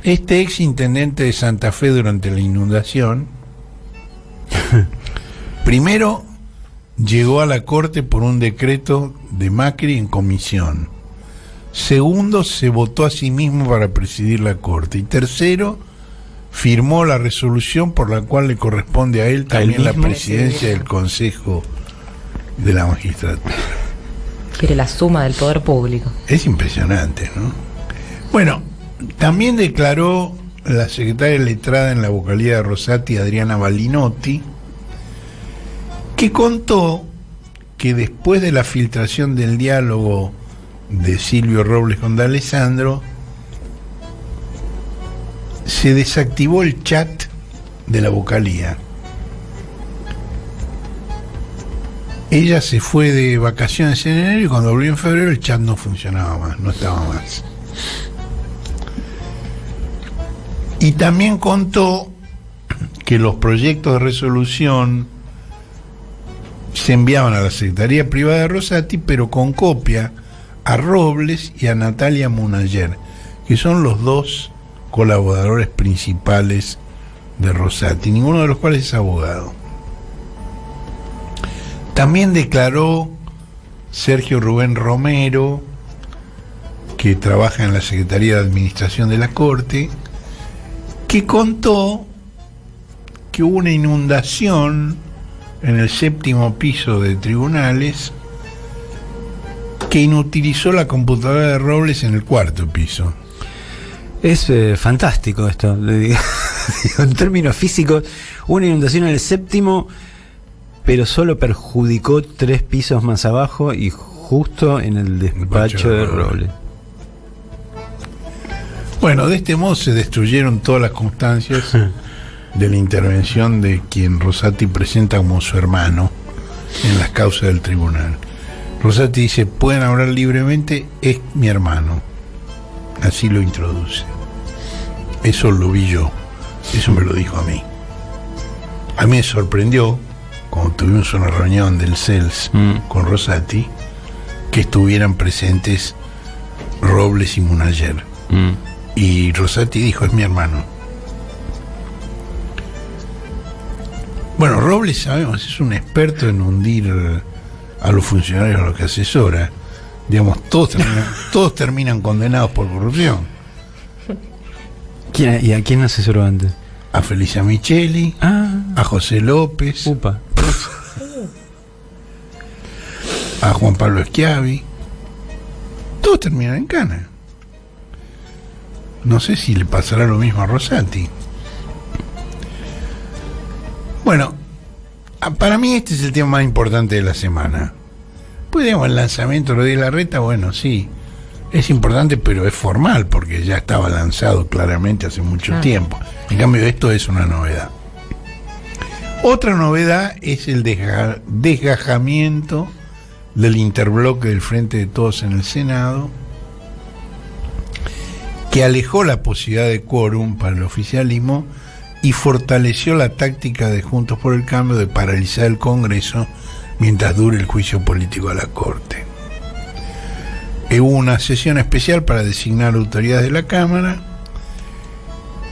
este ex intendente de Santa Fe durante la inundación, primero llegó a la Corte por un decreto de Macri en comisión. Segundo, se votó a sí mismo para presidir la Corte. Y tercero, firmó la resolución por la cual le corresponde a él también la presidencia del Consejo de la Magistratura. Quiere la suma del poder público. Es impresionante, ¿no? Bueno, también declaró la secretaria letrada en la vocalía de Rosati, Adriana Balinotti, que contó que después de la filtración del diálogo de Silvio Robles con D'Alessandro, se desactivó el chat de la vocalía. Ella se fue de vacaciones en enero y cuando volvió en febrero el chat no funcionaba más, no estaba más. Y también contó que los proyectos de resolución se enviaban a la Secretaría Privada de Rosati, pero con copia a Robles y a Natalia Munayer, que son los dos colaboradores principales de Rosati, ninguno de los cuales es abogado. También declaró Sergio Rubén Romero, que trabaja en la Secretaría de Administración de la Corte, que contó que hubo una inundación en el 7º piso de tribunales que inutilizó la computadora de Robles en el 4º piso. Es fantástico esto. Digo, en términos físicos, una inundación en el 7º, pero solo perjudicó 3 pisos más abajo y justo en el despacho de Robles. Bueno, de este modo se destruyeron todas las constancias de la intervención de quien Rosati presenta como su hermano en las causas del tribunal. Rosati dice: pueden hablar libremente, es mi hermano. Así lo introduce. Eso lo vi yo, eso me lo dijo a mí. A mí me sorprendió, cuando tuvimos una reunión del CELS con Rosati, que estuvieran presentes Robles y Munayer. Y Rosati dijo: es mi hermano. Bueno, Robles, sabemos, es un experto en hundir a los funcionarios a los que asesora. Digamos, todos terminan condenados por corrupción. ¿Y a quién asesoró antes? A Felicia Micheli, a José López, Upa. a Juan Pablo Schiavi. Todos terminan en cana. No sé si le pasará lo mismo a Rosati. Bueno, para mí este es el tema más importante de la semana. Pues digamos, el lanzamiento de Larreta, bueno, sí, es importante, pero es formal, porque ya estaba lanzado claramente hace mucho tiempo. En cambio, esto es una novedad. Otra novedad es el desgajamiento del interbloque del Frente de Todos en el Senado, que alejó la posibilidad de quórum para el oficialismo y fortaleció la táctica de Juntos por el Cambio de paralizar el Congreso mientras dure el juicio político a la Corte. Hubo una sesión especial para designar autoridades de la Cámara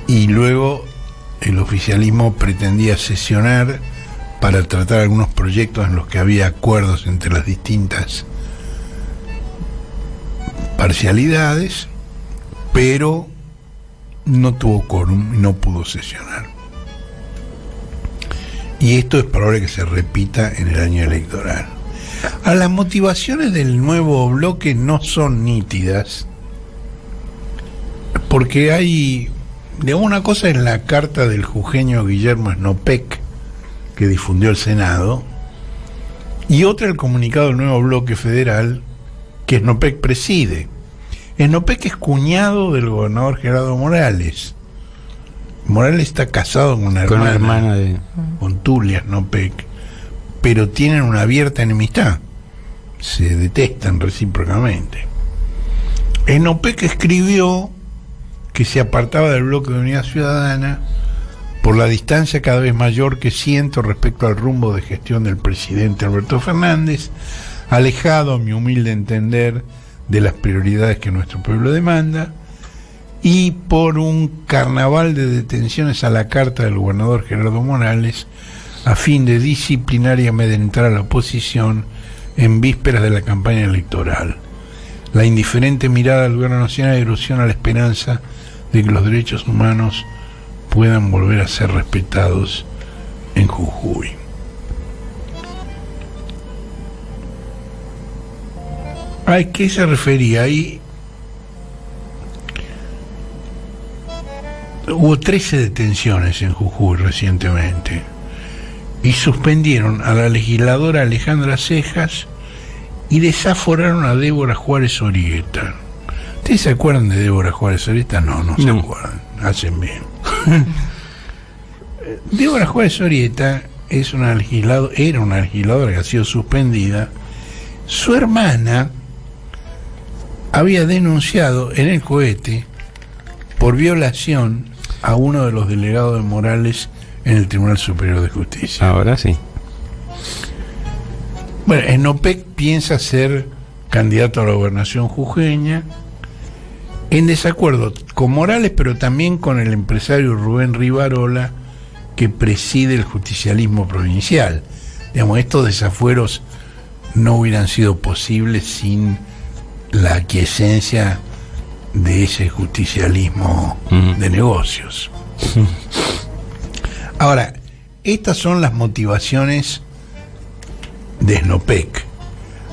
y luego el oficialismo pretendía sesionar para tratar algunos proyectos en los que había acuerdos entre las distintas parcialidades, pero no tuvo quórum y no pudo sesionar. Y esto es probable que se repita en el año electoral. A las motivaciones del nuevo bloque no son nítidas, porque hay, de una cosa es la carta del jujeño Guillermo Snopek, que difundió el Senado, y otra el comunicado del nuevo bloque federal, que Snopek preside. Snopek es cuñado del gobernador Gerardo Morales. Morales está casado con una hermana de... con Tulia Snopek, pero tienen una abierta enemistad, se detestan recíprocamente. Snopek escribió que se apartaba del bloque de Unidad Ciudadana por la distancia cada vez mayor que siento respecto al rumbo de gestión del presidente Alberto Fernández, alejado, a mi humilde entender, de las prioridades que nuestro pueblo demanda, y por un carnaval de detenciones a la carta del gobernador Gerardo Morales a fin de disciplinar y amedrentar a la oposición en vísperas de la campaña electoral. La indiferente mirada del gobierno nacional erosiona la esperanza de que los derechos humanos puedan volver a ser respetados en Jujuy. ¿A qué se refería ahí? Hubo 13 detenciones en Jujuy recientemente y suspendieron a la legisladora Alejandra Cejas y desaforaron a Débora Juárez Orieta. ¿Ustedes se acuerdan de Débora Juárez Orieta? No se acuerdan. Hacen bien. Débora Juárez Orieta era una legisladora que ha sido suspendida. Su hermana había denunciado en el cohete por violación a uno de los delegados de Morales en el Tribunal Superior de Justicia. Ahora sí. Bueno, Snopek piensa ser candidato a la gobernación jujeña, en desacuerdo con Morales, pero también con el empresario Rubén Rivarola, que preside el justicialismo provincial. Digamos, estos desafueros no hubieran sido posibles sin la aquiescencia de ese justicialismo de negocios. Ahora, estas son las motivaciones de Snopek.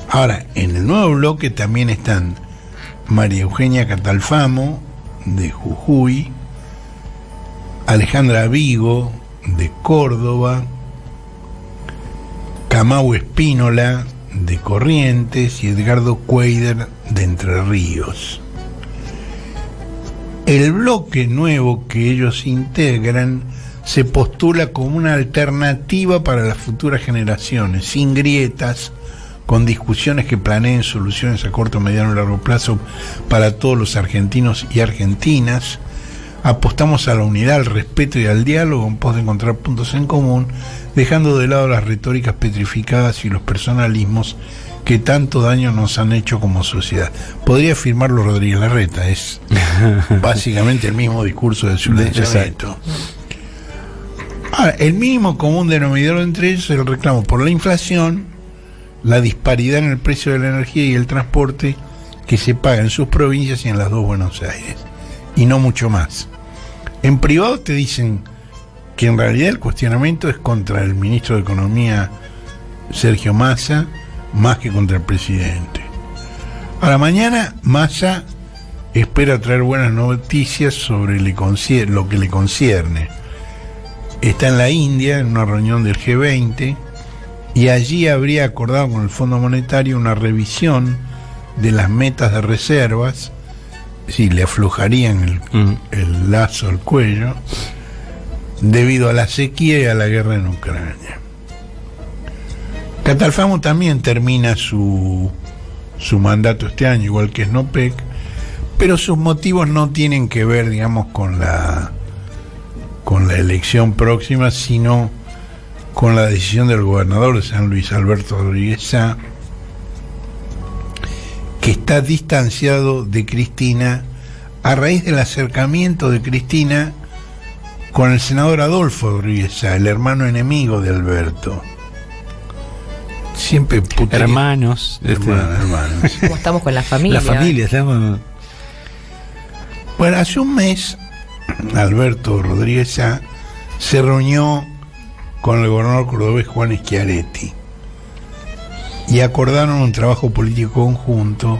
Ahora, en el nuevo bloque también están María Eugenia Catalfamo, de Jujuy, Alejandra Vigo, de Córdoba, Camau Espínola, de Corrientes, y Edgardo Cuader, de Entre Ríos. El bloque nuevo que ellos integran se postula como una alternativa para las futuras generaciones, sin grietas, con discusiones que planeen soluciones a corto, mediano y largo plazo para todos los argentinos y argentinas. Apostamos a la unidad, al respeto y al diálogo en pos de encontrar puntos en común, dejando de lado las retóricas petrificadas y los personalismos que tanto daño nos han hecho como sociedad. Podría afirmarlo Rodríguez Larreta, es básicamente el mismo discurso de su lanzamiento. Ahora, el mínimo común denominador entre ellos es el reclamo por la inflación, la disparidad en el precio de la energía y el transporte que se paga en sus provincias y en las dos Buenos Aires, y no mucho más. En privado te dicen que en realidad el cuestionamiento es contra el ministro de Economía Sergio Massa más que contra el presidente. Ahora, mañana Massa espera traer buenas noticias sobre lo que le concierne. Está en la India en una reunión del G20 y allí habría acordado con el Fondo Monetario una revisión de las metas de reservas, si le aflojarían el lazo al cuello, debido a la sequía y a la guerra en Ucrania. Catalfamo también termina su mandato este año, igual que Snopek, pero sus motivos no tienen que ver, digamos, con la elección próxima, sino con la decisión del gobernador de San Luis, Alberto Rodríguez Sá, que está distanciado de Cristina a raíz del acercamiento de Cristina con el senador Adolfo Rodríguez Sá, el hermano enemigo de Alberto. Siempre hermanos. Hermanos. ¿Cómo estamos con la familia? La familia, estamos... Bueno, hace un mes Alberto Rodríguez Sá se reunió con el gobernador cordobés Juan Schiaretti y acordaron un trabajo político conjunto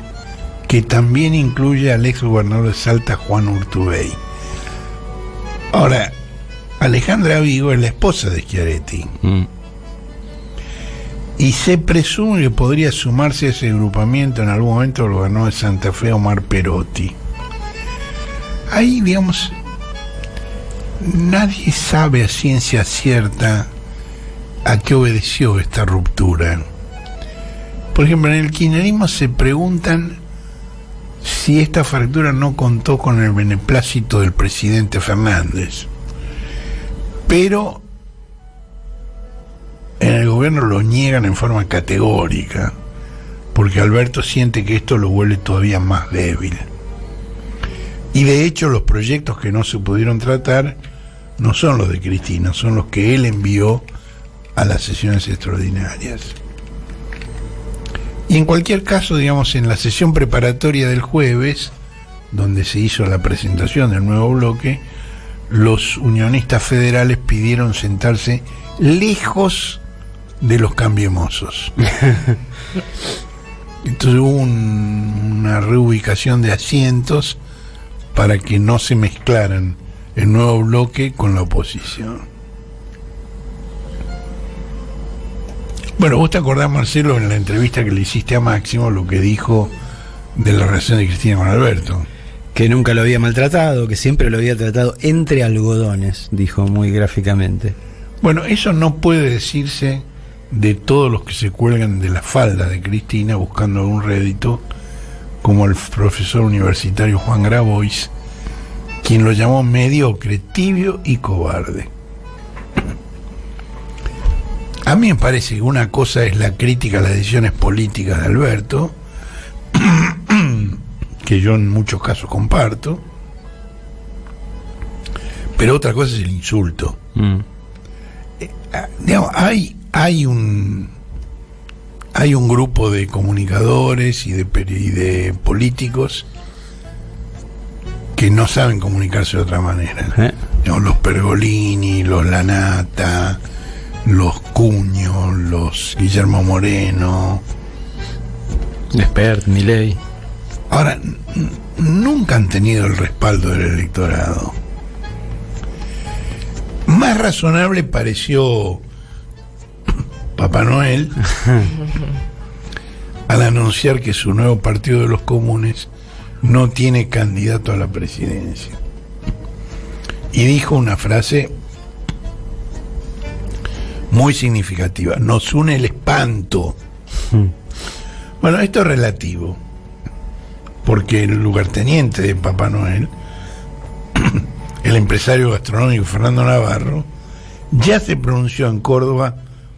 que también incluye al ex gobernador de Salta, Juan Urtubey. Ahora, Alejandra Vigo es la esposa de Schiaretti y se presume que podría sumarse a ese agrupamiento en algún momento el gobernador de Santa Fe, Omar Perotti. Ahí, digamos, nadie sabe a ciencia cierta a qué obedeció esta ruptura. Por ejemplo, en el kirchnerismo se preguntan si esta fractura no contó con el beneplácito del presidente Fernández, pero en el gobierno lo niegan en forma categórica, porque Alberto siente que esto lo vuelve todavía más débil. Y de hecho los proyectos que no se pudieron tratar no son los de Cristina, son los que él envió a las sesiones extraordinarias. Y en cualquier caso, digamos, en la sesión preparatoria del jueves, donde se hizo la presentación del nuevo bloque, los unionistas federales pidieron sentarse lejos de los cambiemosos. Entonces hubo una reubicación de asientos para que no se mezclaran el nuevo bloque con la oposición. Bueno, vos te acordás, Marcelo, en la entrevista que le hiciste a Máximo, lo que dijo de la relación de Cristina con Alberto. Que nunca lo había maltratado, que siempre lo había tratado entre algodones, dijo muy gráficamente. Bueno, eso no puede decirse de todos los que se cuelgan de la falda de Cristina buscando algún rédito, como el profesor universitario Juan Grabois, quien lo llamó mediocre, tibio y cobarde. A mí me parece que una cosa es la crítica a las decisiones políticas de Alberto, que yo en muchos casos comparto, pero otra cosa es el insulto. digamos, hay un grupo de comunicadores y de políticos que no saben comunicarse de otra manera. Digamos, los Pergolini, los Lanata, los Cuño, los Guillermo Moreno, Despert, Milei. Ahora, nunca han tenido el respaldo del electorado. Más razonable pareció Papá Noel al anunciar que su nuevo Partido de los Comunes no tiene candidato a la presidencia. Y dijo una frase muy significativa: nos une el espanto. Bueno, esto es relativo, porque el lugarteniente de Papá Noel, el empresario gastronómico Fernando Navarro, ya se pronunció en Córdoba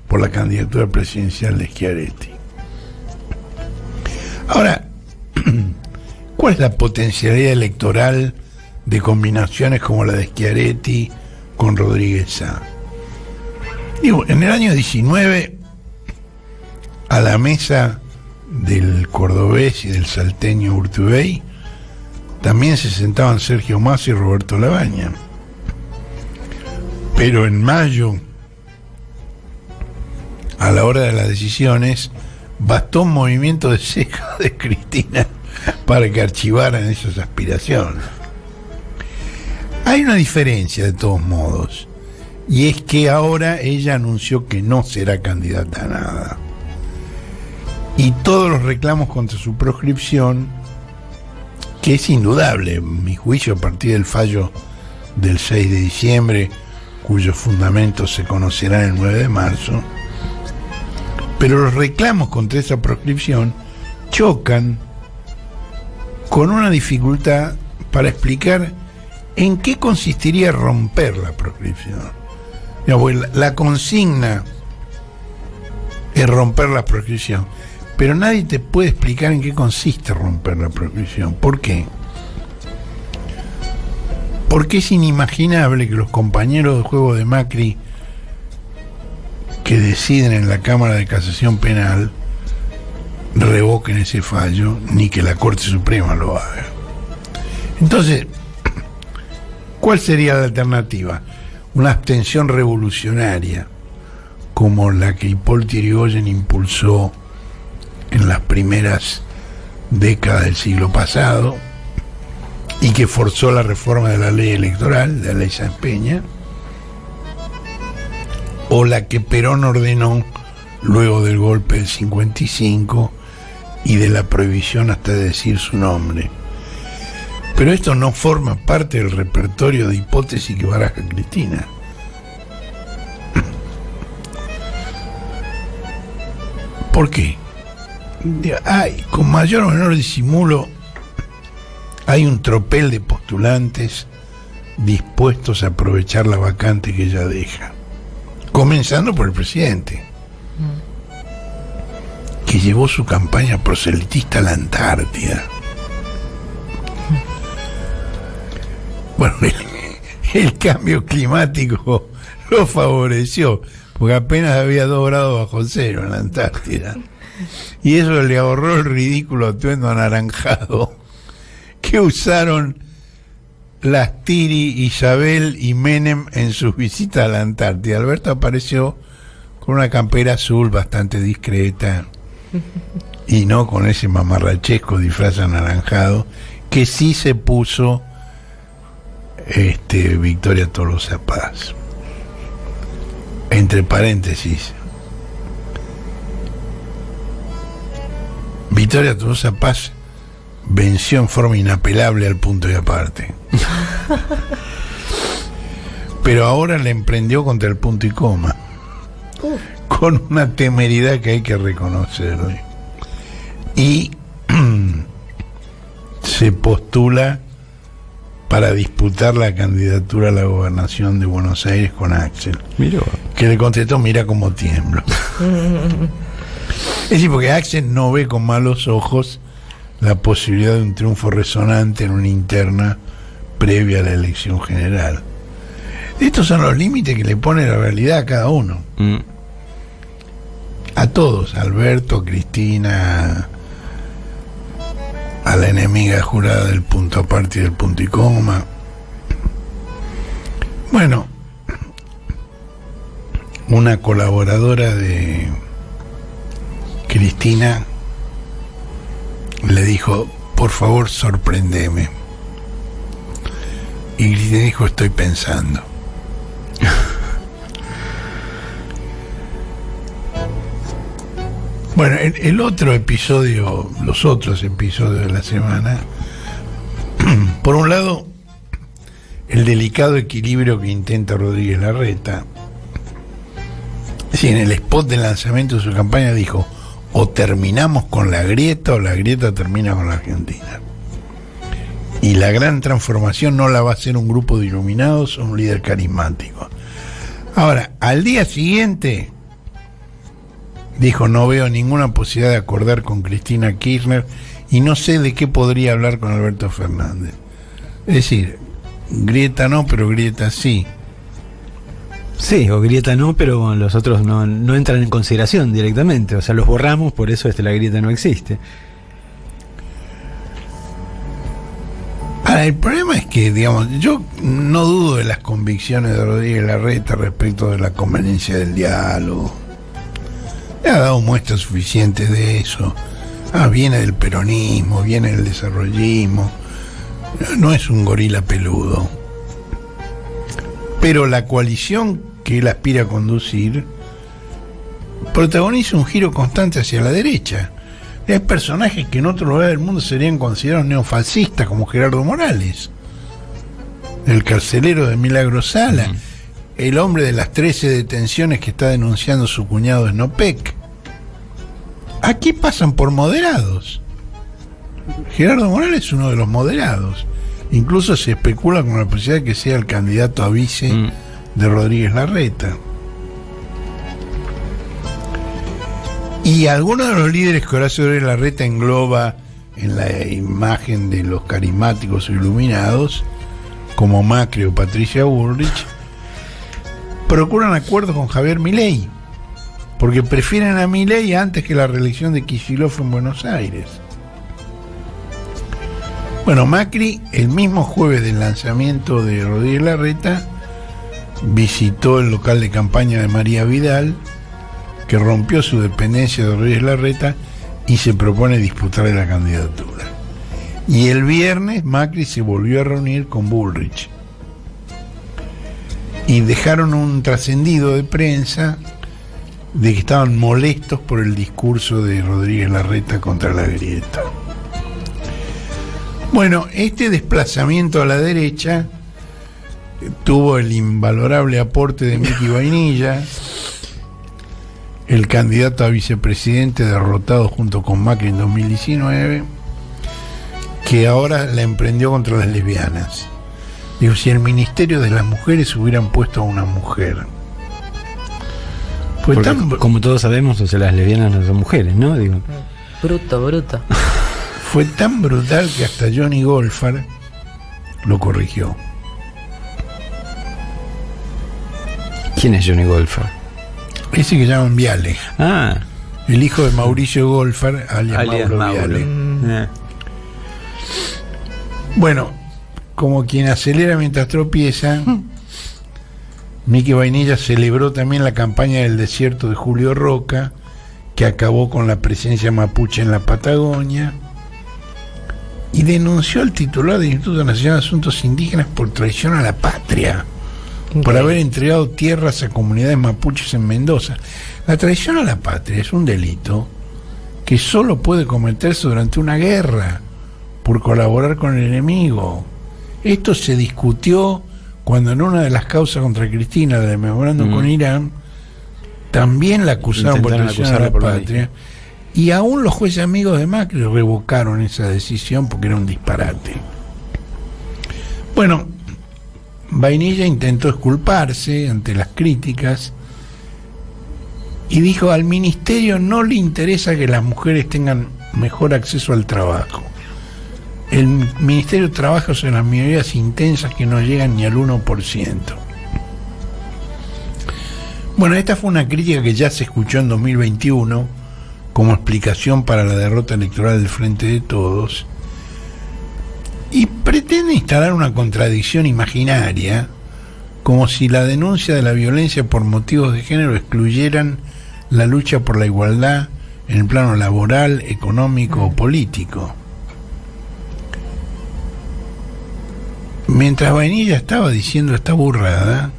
por la candidatura presidencial de Schiaretti. Ahora, ¿cuál es la potencialidad electoral de combinaciones como la de Schiaretti con Rodríguez Sá? Digo, en el año 19, a la mesa del cordobés y del salteño Urtubey también se sentaban Sergio Massa y Roberto Labaña. Pero en mayo, a la hora de las decisiones, bastó un movimiento de ceja de Cristina para que archivaran esas aspiraciones. Hay una diferencia de todos modos, y es que ahora ella anunció que no será candidata a nada. Y todos los reclamos contra su proscripción, que es indudable, en mi juicio, a partir del fallo del 6 de diciembre, cuyos fundamentos se conocerán el 9 de marzo, pero los reclamos contra esa proscripción chocan con una dificultad para explicar en qué consistiría romper la proscripción. La consigna es romper la proscripción, pero nadie te puede explicar en qué consiste romper la proscripción. ¿Por qué? Porque es inimaginable que los compañeros de juego de Macri que deciden en la Cámara de Casación Penal revoquen ese fallo, ni que la Corte Suprema lo haga. Entonces, ¿cuál sería la alternativa? Una abstención revolucionaria, como la que Hipólito Yrigoyen impulsó en las primeras décadas del siglo pasado y que forzó la reforma de la ley electoral, de la ley Sáenz Peña, o la que Perón ordenó luego del golpe del 55 y de la prohibición hasta de decir su nombre. Pero esto no forma parte del repertorio de hipótesis que baraja Cristina. ¿Por qué? Con mayor o menor disimulo, hay un tropel de postulantes dispuestos a aprovechar la vacante que ella deja. Comenzando por el presidente, que llevó su campaña proselitista a la Antártida. Bueno, el cambio climático lo favoreció, porque apenas había 2 grados bajo cero en la Antártida. Y eso le ahorró el ridículo atuendo anaranjado que usaron las Tiri, Isabel y Menem en sus visitas a la Antártida. Alberto apareció con una campera azul bastante discreta y no con ese mamarrachesco disfraz anaranjado que sí se puso Victoria Tolosa Paz. Entre paréntesis, Victoria Tolosa Paz venció en forma inapelable al punto y aparte. Pero ahora le emprendió contra el punto y coma, con una temeridad que hay que reconocer. Y se postula para disputar la candidatura a la gobernación de Buenos Aires con Axel. Mira. Que le contestó: mira cómo tiemblo. Es decir, porque Axel no ve con malos ojos la posibilidad de un triunfo resonante en una interna previa a la elección general. Estos son los límites que le pone la realidad a cada uno. A todos, a Alberto, a Cristina, a la enemiga jurada del punto aparte y del punto y coma. Bueno, una colaboradora de Cristina le dijo: por favor, sorprendeme. Y Cristina dijo: estoy pensando. Bueno, el otro episodio, los otros episodios de la semana, por un lado, el delicado equilibrio que intenta Rodríguez Larreta. Sí, en el spot de lanzamiento de su campaña dijo: o terminamos con la grieta o la grieta termina con la Argentina. Y la gran transformación no la va a hacer un grupo de iluminados o un líder carismático. Ahora, al día siguiente dijo: no veo ninguna posibilidad de acordar con Cristina Kirchner y no sé de qué podría hablar con Alberto Fernández. Es decir, grieta no, pero grieta sí. Sí, o grieta no, pero los otros no entran en consideración directamente. O sea, los borramos, por eso la grieta no existe. Ahora, el problema es que, digamos, yo no dudo de las convicciones de Rodríguez Larreta respecto de la conveniencia del diálogo. Le ha dado muestras suficientes de eso. Viene del peronismo, viene del desarrollismo. No es un gorila peludo. Pero la coalición que él aspira a conducir protagoniza un giro constante hacia la derecha. Hay personajes que en otro lugar del mundo serían considerados neofascistas, como Gerardo Morales, el carcelero de Milagro Sala, el hombre de las 13 detenciones que está denunciando su cuñado Snopek. Aquí pasan por moderados. Gerardo Morales es uno de los moderados. Incluso se especula con la posibilidad de que sea el candidato a vice de Rodríguez Larreta. Y algunos de los líderes que Horacio Rodríguez Larreta engloba en la imagen de los carismáticos o iluminados, como Macri o Patricia Bullrich, procuran acuerdos con Javier Milei, porque prefieren a Milei antes que la reelección de Kicillof en Buenos Aires. Bueno, Macri, el mismo jueves del lanzamiento de Rodríguez Larreta, visitó el local de campaña de María Vidal, que rompió su dependencia de Rodríguez Larreta y se propone disputarle la candidatura. Y el viernes Macri se volvió a reunir con Bullrich y dejaron un trascendido de prensa de que estaban molestos por el discurso de Rodríguez Larreta contra la grieta. Bueno, este desplazamiento a la derecha tuvo el invalorable aporte de Miki Vainilla, el candidato a vicepresidente derrotado junto con Macri en 2019, que ahora la emprendió contra las lesbianas. Digo, si el Ministerio de las Mujeres hubieran puesto a una mujer. Porque, como todos sabemos, o sea, las lesbianas no son mujeres, ¿no? Digo. Bruto. Fue tan brutal que hasta Johnny Golfar lo corrigió. ¿Quién es Johnny Golfar? Ese que llaman Viale. El hijo de Mauricio Golfar, alias Mauro Viale. Bueno, como quien acelera mientras tropieza, Miki Vainilla celebró también la campaña del desierto de Julio Roca, que acabó con la presencia mapuche en la Patagonia, y denunció al titular del Instituto Nacional de Asuntos Indígenas por traición a la patria, por haber entregado tierras a comunidades mapuches en Mendoza. La traición a la patria es un delito que solo puede cometerse durante una guerra, por colaborar con el enemigo. Esto se discutió cuando en una de las causas contra Cristina, la de memorando con Irán, también la acusaron por traición a la patria, y aún los jueces amigos de Macri revocaron esa decisión porque era un disparate. Bueno, Vainilla intentó exculparse ante las críticas y dijo: al ministerio no le interesa que las mujeres tengan mejor acceso al trabajo. El ministerio trabaja sobre las minorías intensas que no llegan ni al 1%. Bueno, esta fue una crítica que ya se escuchó en 2021 como explicación para la derrota electoral del Frente de Todos, y pretende instalar una contradicción imaginaria, como si la denuncia de la violencia por motivos de género excluyeran la lucha por la igualdad en el plano laboral, económico o político. Mientras Vainilla estaba diciendo esta burrada,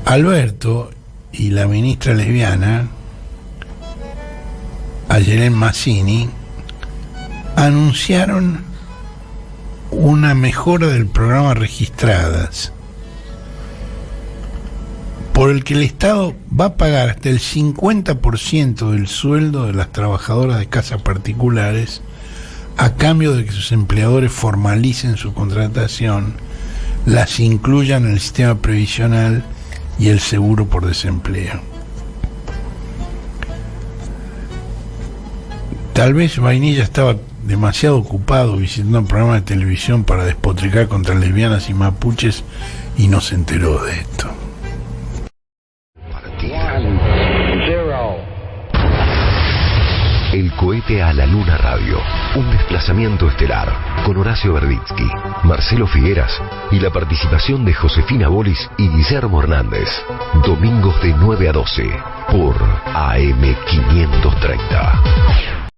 Alberto y la ministra lesbiana, Ayelen Mazzini, anunciaron una mejora del programa Registradas, por el que el Estado va a pagar hasta el 50% del sueldo de las trabajadoras de casas particulares a cambio de que sus empleadores formalicen su contratación, las incluyan en el sistema previsional y el seguro por desempleo. Tal vez Vainilla estaba demasiado ocupado visitando un programa de televisión para despotricar contra lesbianas y mapuches y no se enteró de esto. El cohete a la Luna Radio, un desplazamiento estelar, con Horacio Verditsky, Marcelo Figueras y la participación de Josefina Bolis y Guillermo Hernández. Domingos de 9 a 12 por AM 530.